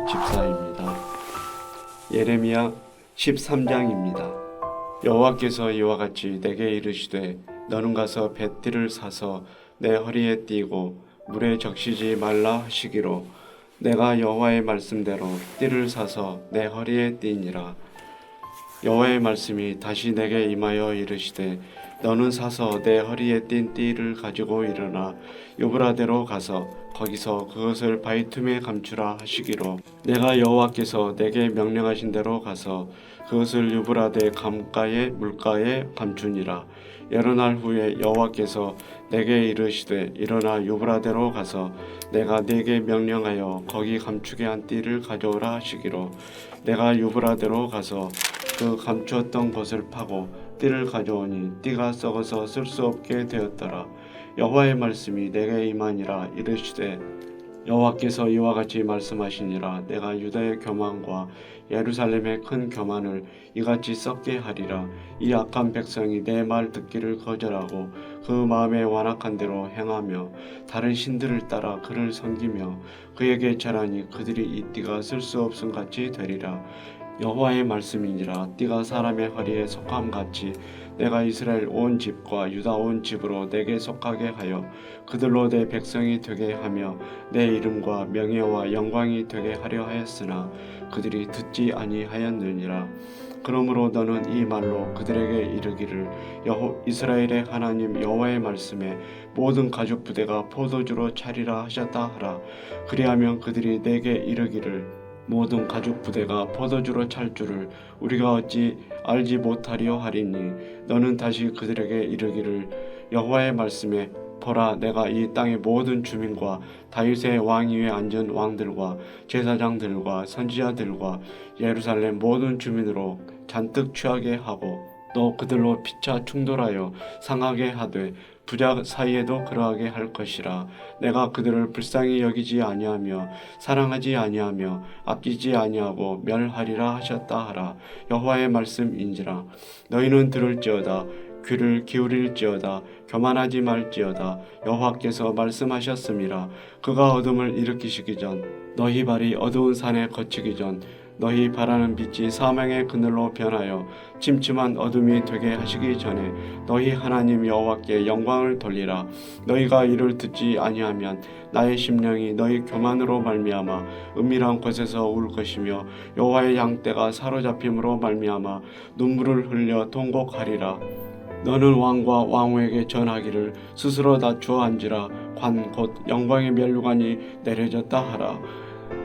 집사입니다. 예레미야 13장입니다. 여호와께서 이와 같이 내게 이르시되 너는 가서 뱃띠를 사서 내 허리에 띠고 물에 적시지 말라 하시기로 내가 여호와의 말씀대로 띠를 사서 내 허리에 띠니라. 여호와의 말씀이 다시 내게 임하여 이르시되 너는 사서 내 허리에 띈 띠를 가지고 일어나 유브라데로 가서 거기서 그것을 바위 틈에 감추라 하시기로 내가 여호와께서 내게 명령하신 대로 가서 그것을 유브라데 강가의 물가에 감추니라. 여러 날 후에 여호와께서 내게 이르시되 일어나 유브라데로 가서 내가 네게 명령하여 거기 감추게 한 띠를 가져오라 하시기로 내가 유브라데로 가서 그 감추었던 것을 파고 띠를 가져오니 띠가 썩어서 쓸 수 없게 되었더라. 여호와의 말씀이 내게 임하니라. 이르시되 여호와께서 이와 같이 말씀하시니라. 내가 유다의 교만과 예루살렘의 큰 교만을 이같이 썩게 하리라. 이 악한 백성이 내 말 듣기를 거절하고 그 마음에 완악한 대로 행하며 다른 신들을 따라 그를 섬기며 그에게 절하니 그들이 이 띠가 쓸 수 없음 같이 되리라. 여호와의 말씀이니라. 띠가 사람의 허리에 속함같이 내가 이스라엘 온 집과 유다 온 집으로 내게 속하게 하여 그들로 내 백성이 되게 하며 내 이름과 명예와 영광이 되게 하려 하였으나 그들이 듣지 아니하였느니라. 그러므로 너는 이 말로 그들에게 이르기를 이스라엘의 하나님 여호와의 말씀에 모든 가죽 부대가 포도주로 차리라 하셨다 하라. 그리하면 그들이 내게 이르기를 모든 가죽 부대가 포도주로 찰 줄을 우리가 어찌 알지 못하리요 하리니 너는 다시 그들에게 이르기를 여호와의 말씀에 보라 내가 이 땅의 모든 주민과 다윗의 왕 위에 앉은 왕들과 제사장들과 선지자들과 예루살렘 모든 주민으로 잔뜩 취하게 하고 또 그들로 피차 충돌하여 상하게 하되 부자 사이에도 그러하게 할 것이라. 내가 그들을 불쌍히 여기지 아니하며 사랑하지 아니하며 아끼지 아니하고 멸하리라 하셨다 하라. 여호와의 말씀인지라. 너희는 들을지어다 귀를 기울일지어다 교만하지 말지어다. 여호와께서 말씀하셨음이라. 그가 어둠을 일으키시기 전 너희 발이 어두운 산에 거치기 전 너희 바라는 빛이 사망의 그늘로 변하여 침침한 어둠이 되게 하시기 전에 너희 하나님 여호와께 영광을 돌리라. 너희가 이를 듣지 아니하면 나의 심령이 너희 교만으로 말미암아 은밀한 곳에서 울 것이며 여호와의 양떼가 사로잡힘으로 말미암아 눈물을 흘려 통곡하리라. 너는 왕과 왕후에게 전하기를 스스로 낮추어 앉으라. 관 곧 영광의 면류관이 내려졌다 하라.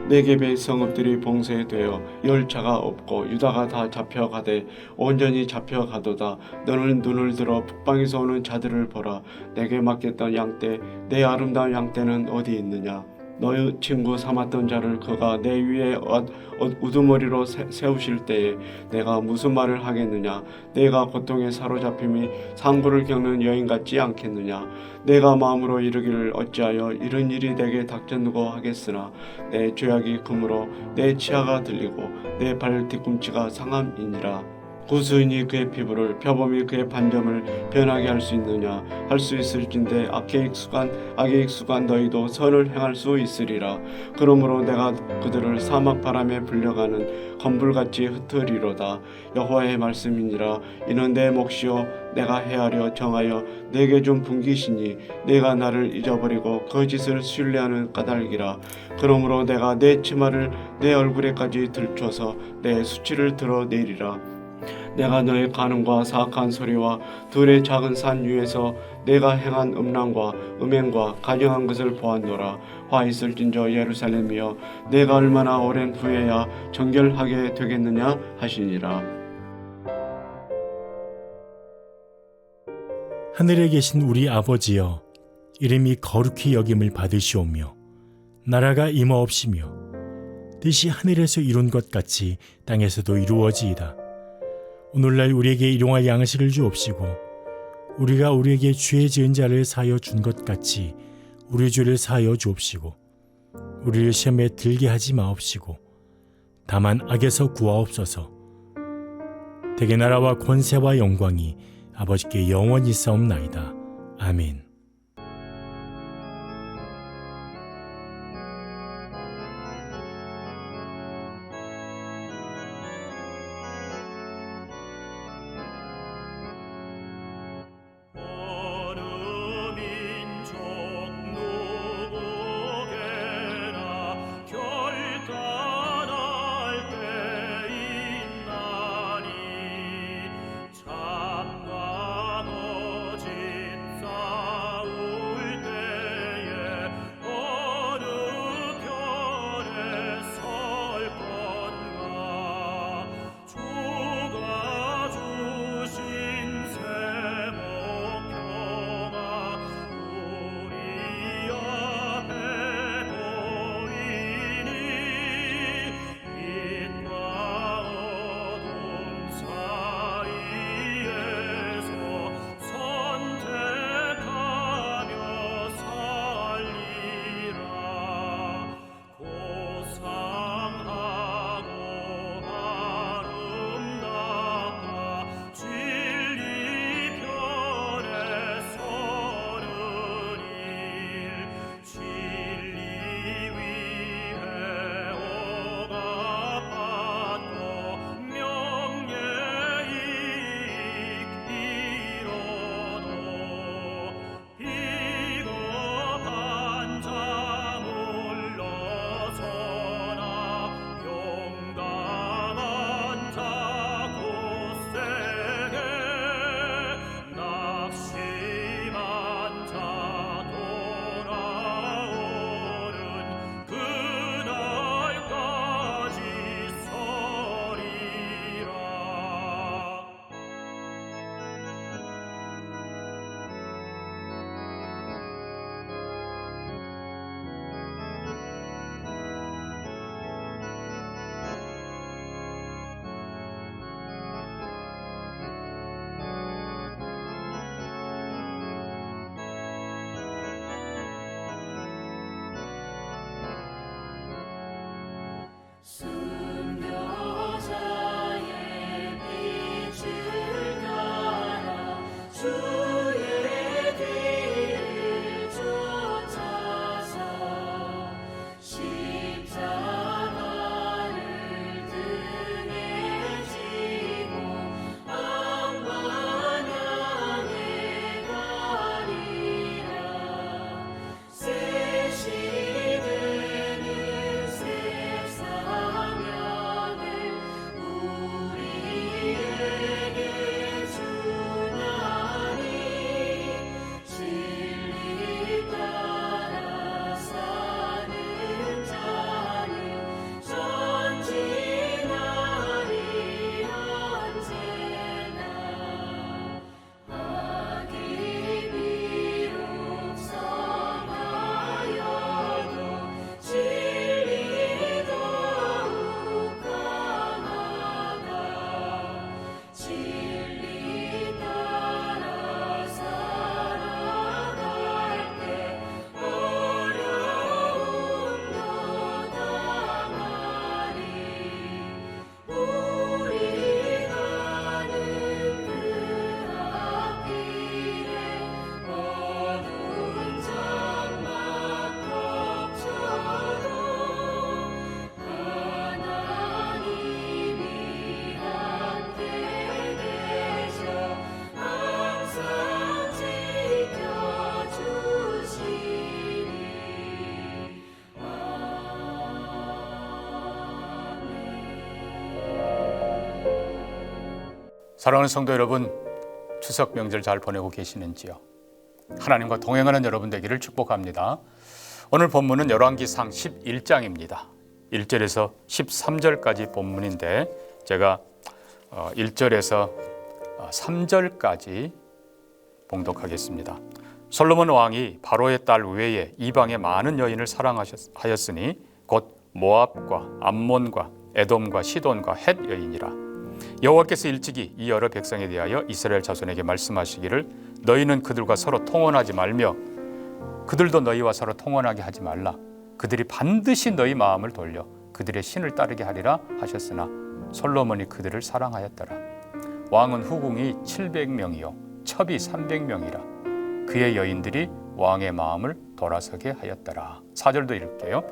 네겝의 성읍들이 봉쇄되어 열차가 없고 유다가 다 잡혀가되 온전히 잡혀가도다. 너는 눈을 들어 북방에서 오는 자들을 보라. 내게 맡겼던 양떼 내 아름다운 양떼는 어디 있느냐. 너의 친구 삼았던 자를 그가 내 위에 우두머리로 세우실 때에 내가 무슨 말을 하겠느냐. 내가 고통에 사로잡힘이 상고를 겪는 여인 같지 않겠느냐. 내가 마음으로 이르기를 어찌하여 이런 일이 내게 닥쳤누고 하겠으나 내 죄악이 금으로 내 치아가 들리고 내 발 뒤꿈치가 상함이니라. 구수인이 그의 피부를 표범이 그의 반점을 변하게 할 수 있느냐. 할 수 있을진데 악에 익숙한 너희도 선을 행할 수 있으리라. 그러므로 내가 그들을 사막 바람에 불려가는 건불같이 흩으리로다. 여호와의 말씀이니라. 이는 내 몫이요 내가 헤아려 정하여 내게 준 분깃이니 내가 나를 잊어버리고 거짓을 신뢰하는 까닭이라. 그러므로 내가 내 치마를 내 얼굴에까지 들춰서 내 수치를 드러내리라. 내가 너의 간음과 사악한 소리와 들의 작은 산 위에서 내가 행한 음란과 음행과 가증한 것을 보았노라. 화 있을진저 예루살렘이여 내가 얼마나 오랜 후에야 정결하게 되겠느냐 하시니라. 하늘에 계신 우리 아버지여 이름이 거룩히 여김을 받으시오며 나라가 임하옵시며 뜻이 하늘에서 이룬 것 같이 땅에서도 이루어지이다. 오늘날 우리에게 일용할 양식을 주옵시고 우리가 우리에게 죄 지은 자를 사하여 준 것 같이 우리 죄를 사하여 주옵시고 우리를 시험에 들게 하지 마옵시고 다만 악에서 구하옵소서. 대개 나라와 권세와 영광이 아버지께 영원히 있사옵나이다. 아멘. 사랑하는 성도 여러분, 추석 명절 잘 보내고 계시는지요? 하나님과 동행하는 여러분 되기를 축복합니다. 오늘 본문은 열왕기상 11장입니다. 1절에서 13절까지 본문인데 제가 1절에서 3절까지 봉독하겠습니다. 솔로몬 왕이 바로의 딸 외에 이방의 많은 여인을 사랑하였으니 곧 모압과 암몬과 에돔과 시돈과 헷 여인이라. 여호와께서 일찍이 이 여러 백성에 대하여 이스라엘 자손에게 말씀하시기를 너희는 그들과 서로 통혼하지 말며 그들도 너희와 서로 통혼하게 하지 말라. 그들이 반드시 너희 마음을 돌려 그들의 신을 따르게 하리라 하셨으나 솔로몬이 그들을 사랑하였더라. 왕은 후궁이 700명이요 첩이 300명이라. 그의 여인들이 왕의 마음을 돌아서게 하였더라. 4절도 읽을게요.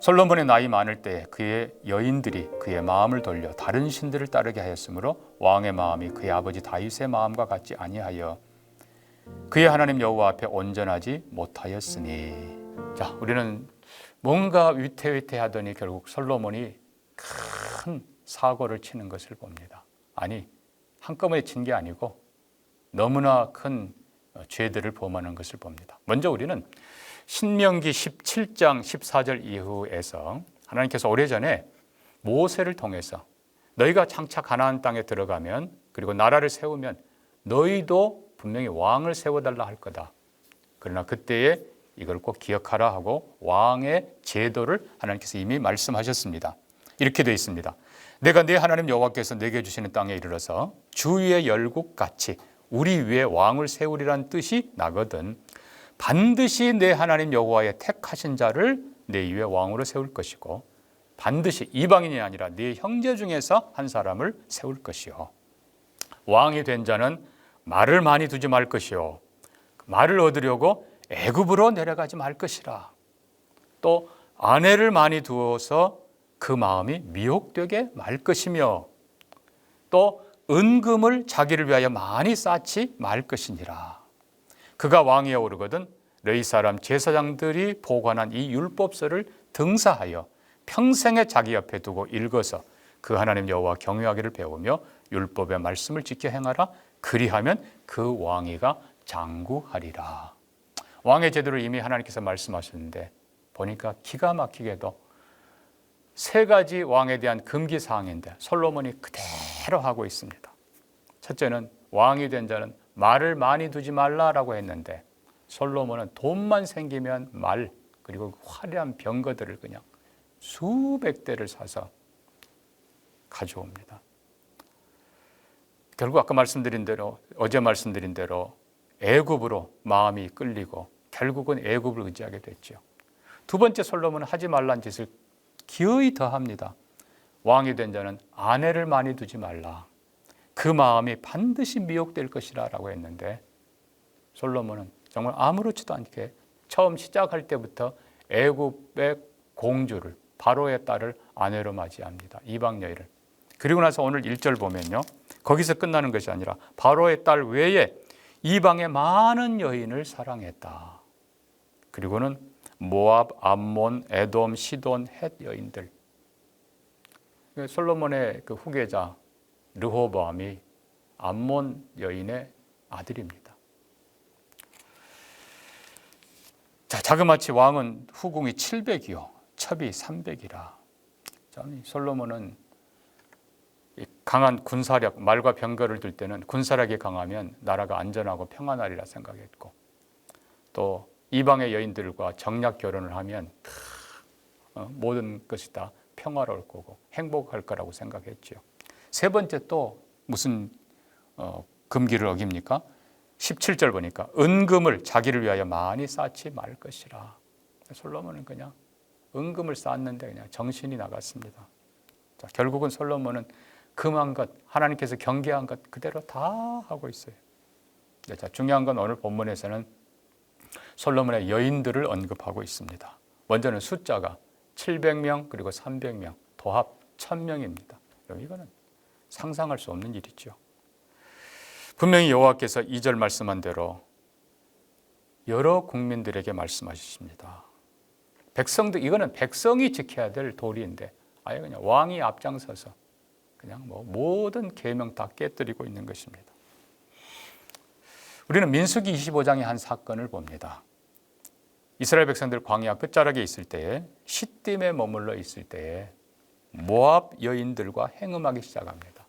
솔로몬의 나이 많을 때 그의 여인들이 그의 마음을 돌려 다른 신들을 따르게 하였으므로 왕의 마음이 그의 아버지 다윗의 마음과 같지 아니하여 그의 하나님 여호와 앞에 온전하지 못하였으니. 자, 우리는 뭔가 위태위태하더니 결국 솔로몬이 큰 사고를 치는 것을 봅니다. 아니, 한꺼번에 친 게 아니고 너무나 큰 죄들을 범하는 것을 봅니다. 먼저 우리는 신명기 17장 14절 이후에서 하나님께서 오래전에 모세를 통해서 너희가 장차 가나안 땅에 들어가면 그리고 나라를 세우면 너희도 분명히 왕을 세워달라 할 거다. 그러나 그때에 이걸 꼭 기억하라 하고 왕의 제도를 하나님께서 이미 말씀하셨습니다. 이렇게 되어 있습니다. 내가 네 하나님 여호와께서 내게 주시는 땅에 이르러서 주위의 열국같이 우리 위에 왕을 세우리란 뜻이 나거든 반드시 내 하나님 여호와의 택하신 자를 내 위에 왕으로 세울 것이고 반드시 이방인이 아니라 네 형제 중에서 한 사람을 세울 것이요. 왕이 된 자는 말을 많이 두지 말 것이요. 말을 얻으려고 애굽으로 내려가지 말 것이라. 또 아내를 많이 두어서 그 마음이 미혹되게 말 것이며 또 은금을 자기를 위하여 많이 쌓지 말 것이니라. 그가 왕위에 오르거든 너희 사람 제사장들이 보관한 이 율법서를 등사하여 평생에 자기 옆에 두고 읽어서 그 하나님 여호와 경외하기를 배우며 율법의 말씀을 지켜 행하라. 그리하면 그 왕위가 장구하리라. 왕의 제도를 이미 하나님께서 말씀하셨는데 보니까 기가 막히게도 3가지 왕에 대한 금기 사항인데 솔로몬이 그대로 하고 있습니다. 첫째는 왕이 된 자는 말을 많이 두지 말라라고 했는데 솔로몬은 돈만 생기면 말 그리고 화려한 병거들을 그냥 수백 대를 사서 가져옵니다. 결국 아까 말씀드린 대로 어제 말씀드린 대로 애굽으로 마음이 끌리고 결국은 애굽을 의지하게 됐죠. 두 번째 솔로몬은 하지 말란 짓을 기어이 더합니다. 왕이 된 자는 아내를 많이 두지 말라. 그 마음이 반드시 미혹될 것이라 라고 했는데 솔로몬은 정말 아무렇지도 않게 처음 시작할 때부터 애굽의 공주를 바로의 딸을 아내로 맞이합니다. 이방 여인을. 그리고 나서 오늘 1절 보면요. 거기서 끝나는 것이 아니라 바로의 딸 외에 이방의 많은 여인을 사랑했다. 그리고는 모압, 암몬, 에돔, 시돈, 헷 여인들. 솔로몬의 그 후계자 르호보암이 암몬 여인의 아들입니다. 자, 자그마치 왕은 후궁이 700이요 첩이 300이라. 솔로몬은 강한 군사력, 말과 병거를 들 때는 군사력이 강하면 나라가 안전하고 평안하리라 생각했고 또 이방의 여인들과 정략 결혼을 하면 모든 것이 다 평화로울 거고 행복할 거라고 생각했죠. 세 번째 또 무슨 금기를 어깁니까? 17절 보니까 은금을 자기를 위하여 많이 쌓지 말 것이라. 솔로몬은 그냥 은금을 쌓았는데 그냥 정신이 나갔습니다. 자, 결국은 솔로몬은 금한 것, 하나님께서 경계한 것 그대로 다 하고 있어요. 자, 중요한 건 오늘 본문에서는 솔로몬의 여인들을 언급하고 있습니다. 먼저는 숫자가 700명 그리고 300명, 도합 1000명입니다. 이거는 상상할 수 없는 일이죠. 분명히 여호와께서 2절 말씀한 대로 여러 국민들에게 말씀하십니다. 백성들, 이거는 백성이 지켜야 될 도리인데 아예 그냥 왕이 앞장서서 그냥 뭐 모든 계명 다 깨뜨리고 있는 것입니다. 우리는 민수기 25장의 한 사건을 봅니다. 이스라엘 백성들 광야 끝자락에 있을 때에 시딤에 머물러 있을 때에 모압 여인들과 행음하기 시작합니다.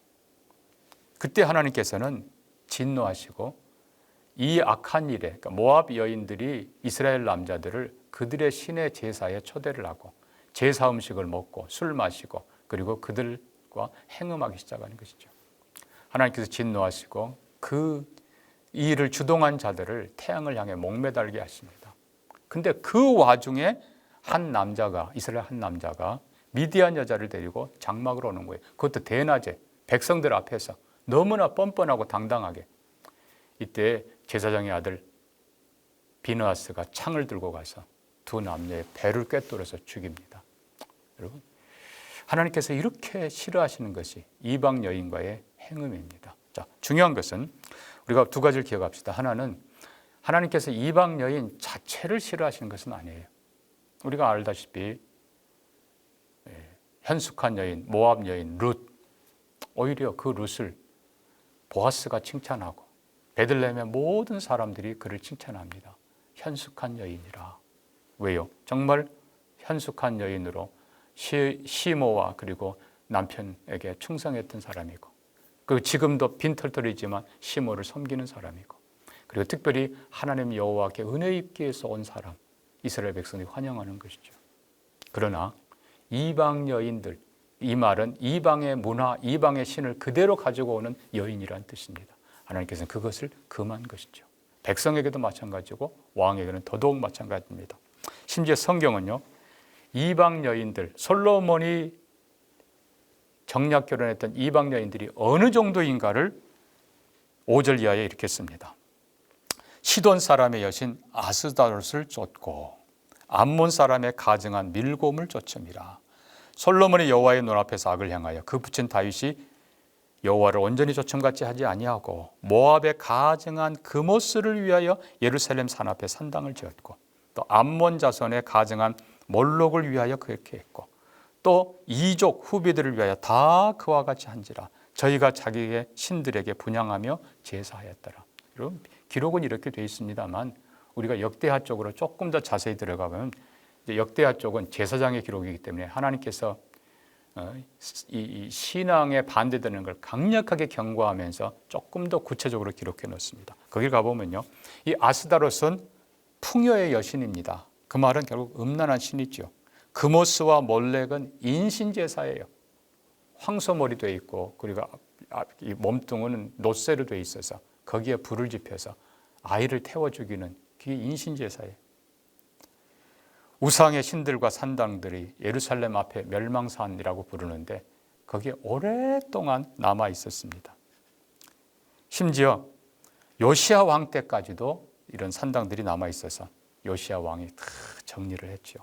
그때 하나님께서는 진노하시고 이 악한 일에, 그러니까 모압 여인들이 이스라엘 남자들을 그들의 신의 제사에 초대를 하고 제사 음식을 먹고 술 마시고 그리고 그들과 행음하기 시작하는 것이죠. 하나님께서 진노하시고 그 일을 주동한 자들을 태양을 향해 목매달게 하십니다. 근데 그 와중에 한 남자가, 이스라엘 한 남자가 미디안 여자를 데리고 장막으로 오는 거예요. 그것도 대낮에 백성들 앞에서 너무나 뻔뻔하고 당당하게. 이때 제사장의 아들 비느하스가 창을 들고 가서 두 남녀의 배를 꿰뚫어서 죽입니다. 여러분, 하나님께서 이렇게 싫어하시는 것이 이방 여인과의 행음입니다. 자, 중요한 것은 우리가 두 가지를 기억합시다. 하나는 하나님께서 이방 여인 자체를 싫어하시는 것은 아니에요. 우리가 알다시피 현숙한 여인, 모압 여인 룻, 오히려 그 룻을 보아스가 칭찬하고 베들레헴의 모든 사람들이 그를 칭찬합니다. 현숙한 여인이라. 왜요? 정말 현숙한 여인으로 시모와 그리고 남편에게 충성했던 사람이고, 그 지금도 빈털털이지만 시모를 섬기는 사람이고, 그리고 특별히 하나님 여호와께 은혜 입기 위해서 온 사람, 이스라엘 백성이 환영하는 것이죠. 그러나 이방 여인들, 이 말은 이방의 문화, 이방의 신을 그대로 가지고 오는 여인이란 뜻입니다. 하나님께서는 그것을 금한 것이죠. 백성에게도 마찬가지고 왕에게는 더더욱 마찬가지입니다. 심지어 성경은요, 이방 여인들, 솔로몬이 정략 결혼했던 이방 여인들이 어느 정도인가를 5절 이하에 이렇게 씁니다. 시돈 사람의 여신 아스다롯을 쫓고 암몬 사람의 가증한 밀곰을 쫓음이라. 솔로몬이 여호와의 눈앞에서 악을 행하여 그 부친 다윗이 여호와를 온전히 쫓음같이 하지 아니하고 모압의 가증한 그모스를 위하여 예루살렘 산 앞에 산당을 지었고, 또 암몬 자손의 가증한 몰록을 위하여 그렇게 했고, 또 이족 후비들을 위하여 다 그와 같이 한지라. 저희가 자기의 신들에게 분향하며 제사하였더라. 여러분, 기록은 이렇게 되어 있습니다만 우리가 역대하 쪽으로 조금 더 자세히 들어가면, 역대하 쪽은 제사장의 기록이기 때문에 하나님께서 이 신앙에 반대되는 걸 강력하게 경고하면서 조금 더 구체적으로 기록해 놓습니다. 거기 가보면요, 이 아스다롯은 풍요의 여신입니다. 그 말은 결국 음란한 신이죠. 그모스와 몰렉은 인신제사예요. 황소머리 되어 있고, 그리고 이 몸뚱은 놋쇠로 되어 있어서 거기에 불을 지펴서 아이를 태워 죽이는, 그게 인신제사예요. 우상의 신들과 산당들이 예루살렘 앞에 멸망산이라고 부르는데 거기에 오랫동안 남아 있었습니다. 심지어 요시야 왕 때까지도 이런 산당들이 남아 있어서 요시야 왕이 다 정리를 했죠.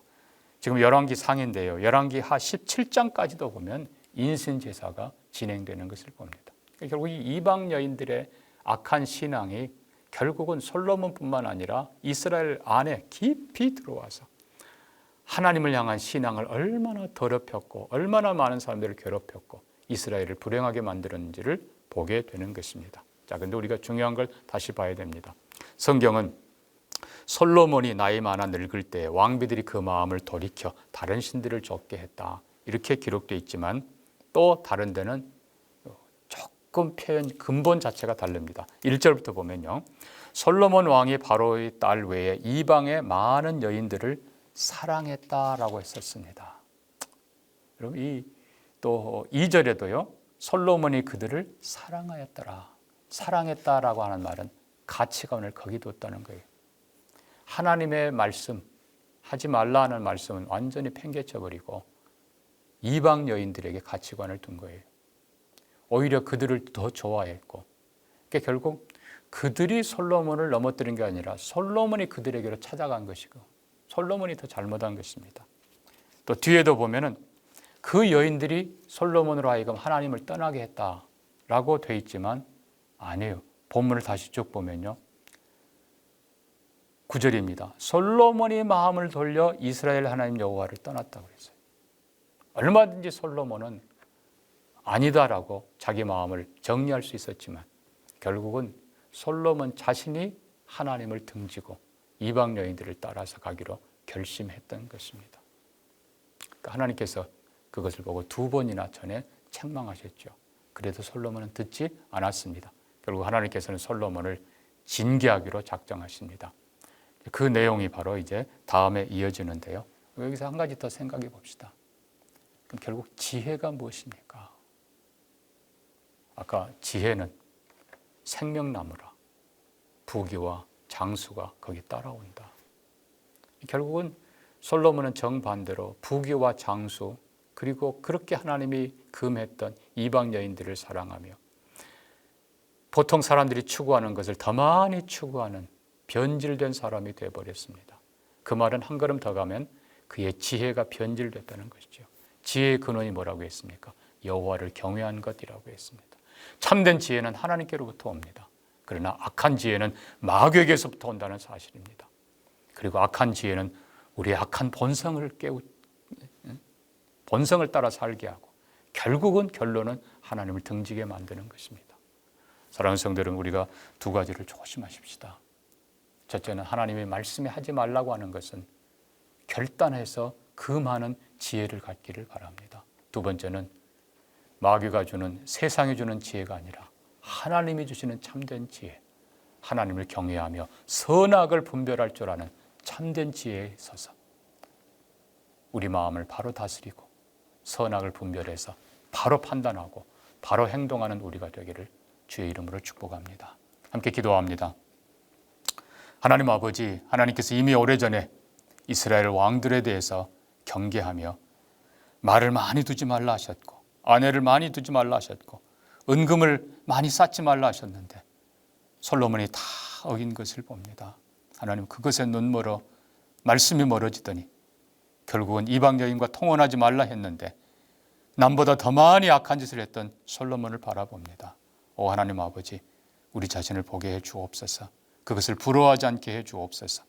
지금 열왕기 상인데요, 열왕기 하 17장까지도 보면 인신제사가 진행되는 것을 봅니다. 결국 이 이방 여인들의 악한 신앙이 결국은 솔로몬뿐만 아니라 이스라엘 안에 깊이 들어와서 하나님을 향한 신앙을 얼마나 더럽혔고 얼마나 많은 사람들을 괴롭혔고 이스라엘을 불행하게 만들었는지를 보게 되는 것입니다. 자, 근데 우리가 중요한 걸 다시 봐야 됩니다. 성경은 솔로몬이 나이 많아 늙을 때 왕비들이 그 마음을 돌이켜 다른 신들을 좇게 했다, 이렇게 기록되어 있지만 또 다른 데는 조금 표현 근본 자체가 다릅니다. 1절부터 보면요, 솔로몬 왕이 바로의 딸 외에 이방의 많은 여인들을 사랑했다라고 했었습니다. 여러분, 또 2절에도요, 솔로몬이 그들을 사랑하였더라. 사랑했다라고 하는 말은 가치관을 거기 뒀다는 거예요. 하나님의 말씀, 하지 말라 하는 말씀은 완전히 팽개쳐버리고 이방 여인들에게 가치관을 둔 거예요. 오히려 그들을 더 좋아했고, 그러니까 결국 그들이 솔로몬을 넘어뜨린 게 아니라 솔로몬이 그들에게로 찾아간 것이고 솔로몬이 더 잘못한 것입니다. 또 뒤에도 보면은 그 여인들이 솔로몬으로 하여금 하나님을 떠나게 했다라고 돼 있지만 아니에요. 본문을 다시 쭉 보면요, 9절입니다. 솔로몬이 마음을 돌려 이스라엘 하나님 여호와를 떠났다고 했어요. 얼마든지 솔로몬은 아니다라고 자기 마음을 정리할 수 있었지만 결국은 솔로몬 자신이 하나님을 등지고 이방 여인들을 따라서 가기로 결심했던 것입니다. 그러니까 하나님께서 그것을 보고 2번이나 전에 책망하셨죠. 그래도 솔로몬은 듣지 않았습니다. 결국 하나님께서는 솔로몬을 징계하기로 작정하십니다. 그 내용이 바로 이제 다음에 이어지는데요. 여기서 한 가지 더 생각해 봅시다. 그럼 결국 지혜가 무엇입니까? 아까 지혜는 생명나무라. 부귀와 장수가 거기 따라온다. 결국은 솔로몬은 정반대로 부귀와 장수 그리고 그렇게 하나님이 금했던 이방 여인들을 사랑하며 보통 사람들이 추구하는 것을 더 많이 추구하는 변질된 사람이 되어버렸습니다. 그 말은 한 걸음 더 가면 그의 지혜가 변질됐다는 것이죠. 지혜의 근원이 뭐라고 했습니까? 여호와를 경외한 것이라고 했습니다. 참된 지혜는 하나님께로부터 옵니다. 그러나 악한 지혜는 마귀에게서부터 온다는 사실입니다. 그리고 악한 지혜는 우리의 악한 본성을 따라 살게 하고 결국은 결론은 하나님을 등지게 만드는 것입니다. 사랑하는 성도들은 우리가 2가지를 조심하십시다. 첫째는 하나님의 말씀에 하지 말라고 하는 것은 결단해서 그 많은 지혜를 갖기를 바랍니다. 2번째는 마귀가 주는 세상이 주는 지혜가 아니라 하나님이 주시는 참된 지혜, 하나님을 경외하며 선악을 분별할 줄 아는 참된 지혜에 있어서 우리 마음을 바로 다스리고 선악을 분별해서 바로 판단하고 바로 행동하는 우리가 되기를 주의 이름으로 축복합니다. 함께 기도합니다. 하나님 아버지, 하나님께서 이미 오래전에 이스라엘 왕들에 대해서 경계하며 말을 많이 두지 말라 하셨고 아내를 많이 두지 말라 하셨고 은금을 많이 쌓지 말라 하셨는데 솔로몬이 다 어긴 것을 봅니다. 하나님, 그것에 눈멀어 말씀이 멀어지더니 결국은 이방 여인과 통혼하지 말라 했는데 남보다 더 많이 악한 짓을 했던 솔로몬을 바라봅니다. 오 하나님 아버지, 우리 자신을 보게 해 주옵소서. 그것을 부러워하지 않게 해 주옵소서.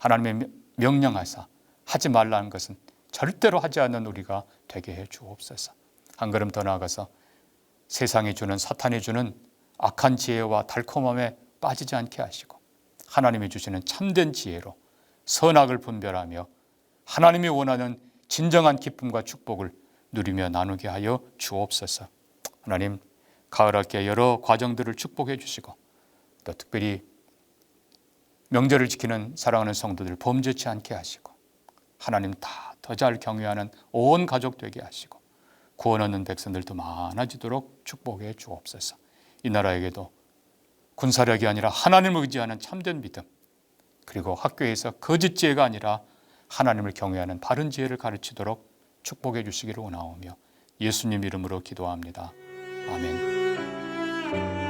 하나님의 명령하사 하지 말라는 것은 절대로 하지 않는 우리가 되게 해 주옵소서. 한 걸음 더 나아가서 세상이 주는, 사탄이 주는 악한 지혜와 달콤함에 빠지지 않게 하시고 하나님이 주시는 참된 지혜로 선악을 분별하며 하나님이 원하는 진정한 기쁨과 축복을 누리며 나누게 하여 주옵소서. 하나님, 가을학기에 여러 과정들을 축복해 주시고 또 특별히 명절을 지키는 사랑하는 성도들 범죄치 않게 하시고 하나님 다 더 잘 경외하는 온 가족 되게 하시고 구원 얻는 백성들도 많아지도록 축복해 주옵소서. 이 나라에게도 군사력이 아니라 하나님을 의지하는 참된 믿음, 그리고 학교에서 거짓 지혜가 아니라 하나님을 경외하는 바른 지혜를 가르치도록 축복해 주시기를 원하오며 예수님 이름으로 기도합니다. 아멘.